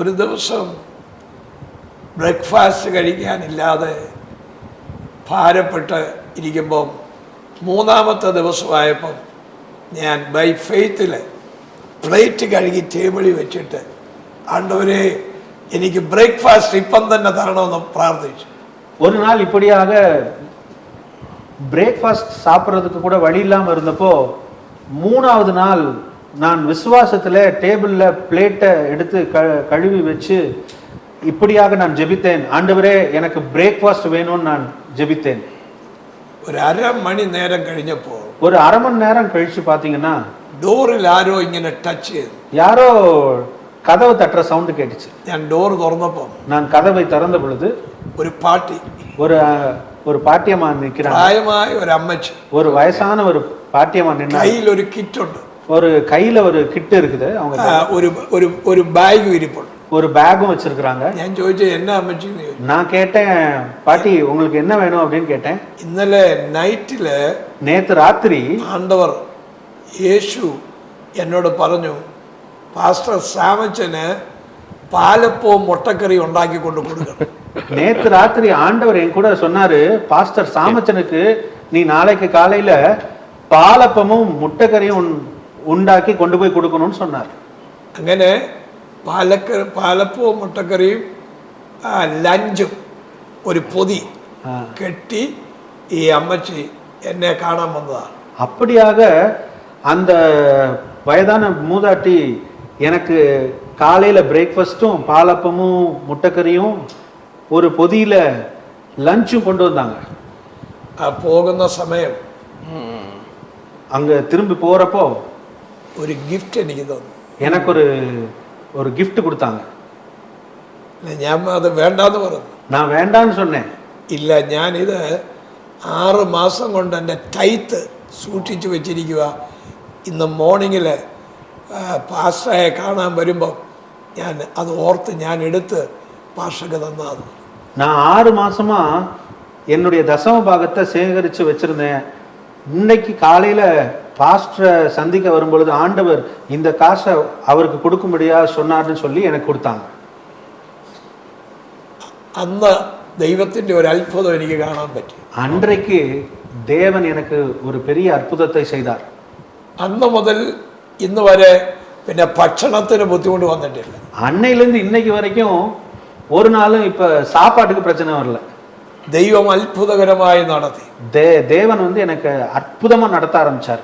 ഒരു ദിവസം ബ്രേക്ക്ഫാസ്റ്റ് കഴിക്കാനില്ലാതെ ഭാരപ്പെട്ട് ഇരിക്കുമ്പം മൂന്നാമത്തെ ദിവസമായപ്പം ഞാൻ ബൈ ഫെയ്ത്തിൽ പ്ലേറ്റ് കഴുകി ടേബിളിൽ വെച്ചിട്ട് ആண்டവരെ എനിക്ക് பிரேக்ஃபாஸ்ட் இப்பம் തന്നെ தரணும்னு பிரார்த்திச்சு. ஒரு நாள் இப்படியாக பிரேக்ஃபாஸ்ட் சாப்பிட்றதுக்கு கூட வழி இல்லாமல் இருந்தப்போ மூணாவது நாள் நான் விசுவாசத்தில் டேபிளில் பிளேட்டை எடுத்து கழுவி வச்சு இப்படியாக நான் ஜெபித்தேன். ஆண்டவரே எனக்கு பிரேக்ஃபாஸ்ட் வேணும்னு நான் ஜெபித்தேன். ஒரு அரை மணி நேரம் கழிஞ்சப்போ ஒரு அரை மணி நேரம் கழிச்சு பார்த்தீங்கன்னா டோரில் யாரோ இங்கே டச் செய்யுது. யாரோ கதவை தட்டுற சவுண்டு கேட்டுச்சு. நான் டோர் திறந்தப்போ நான் கதவை திறந்த பொழுது ஒரு பாட்டி ஒரு பாட்டியம்மா நிற்கிறாங்க. പ്രായമായ ஒரு அம்மச்சி, ஒரு வயசான ஒரு பாட்டியம்மா நின்று கையில் ஒரு கிட் உண்டு, ஒரு கையில ஒரு கிட் இருக்குது. அவங்க ஒரு பேக் இருப்போம், ஒரு பேக்கும் வச்சிருக்கிறாங்க. நான் ചോദിச்சேன் என்ன அம்மச்சி? நான் கேட்டேன் பாட்டி உங்களுக்கு என்ன வேணும் அப்படின்னு கேட்டேன். ഇന്നലെ നൈറ്റിൽ நேத்து ராத்திரி ஆண்டவர் യേശു എന്നോട് പറഞ്ഞു പാസ്റ്റർ സാമച്ചന് പാലപ്പവും മുട്ടക്കറി ഉണ്ടാക്കി കൊണ്ട് കൊടുക്കണം. நேத்து ராத்திரி ஆண்டவர் என் கூட சொன்னாரு, பாஸ்டர் சாமச்சனுக்கு நீ நாளைக்கு காலையில பாலப்பமும் முட்டைக்கறியும் ഉണ്ടാക്കി கொண்டுപോய் கொடுக்கணும்னு சொன்னார். അങ്ങനെ പാലപ്പവും മുട്ടക്കറിയും ലഞ്ചും ഒരു പൊതി കെട്ടി ഈ അമ്മച്ചി എന്നെ കാണാൻ വന്നതാണ്. அப்படியாக அந்த வயதான மூதாட்டி எனக்கு காலையில பிரேக்ஃபாஸ்ட்டும் பாலப்பமும் முட்டைக்கறியும் ஒரு பொதியில லஞ்சும் கொண்டு வந்தாங்க. പോകുന്ന സമയം அங்க திரும்பி போறப்போ ஒரு கிஃப்ட் എനിക്ക് തന്നു. எனக்கு ஒரு gift கொடுத்தாங்க. ഞാൻ അത് വേണ്ടാന്ന് പറഞ്ഞു. நான் வேண்டான்னு சொன்னேன். ഇല്ല, ഞാനിത് 6 മാസം കൊണ്ട് എൻ്റെ ടൈത്ത് സൂക്ഷിച്ചു വെച്ചിരിക്കുക. ഇന്ന് മോർണിംഗിൽ പാസ്റ്ററെ കാണാൻ വരുമ്പോൾ ഞാൻ അത് ഓർത്ത് ഞാൻ എടുത്ത് പാസ്റ്റർക്ക് തന്നത്. நான் 6 மாசமா என்னுடைய தசம பாகத்தை சேகரித்து வச்சிருந்தேன். இன்னைக்கு காலையில பாஸ்டரை சந்திக்க வரும்பொழுது ஆண்டவர் இந்த காசை அவருக்கு கொடுக்கும்படியா சொன்னார்னு சொல்லி எனக்கு கொடுத்தாங்க. അന്ന് ദൈവത്തിൻ്റെ ഒരു അത്ഭുതം എനിക്ക് കാണാൻ പറ്റി. அன்றைக்கு தேவன் எனக்கு ஒரு பெரிய அற்புதத்தை செய்தார். അന്ന് മുതൽ ഇന്ന് വരെ പിന്നെ ഭക്ഷണത്തിന് ബുദ്ധിമുട്ട് വന്നിട്ടില്ല. அன்னையிலேருந்து இன்னைக்கு வரைக்கும் ஒரு நாளும் இப்ப சாப்பாட்டுக்கு பிரச்சனை வரல. ദൈവം അത്ഭുതകരമായി നടത്തി. தேவன் எனக்கு அற்புதமா நடத்த ஆரம்பிச்சார்.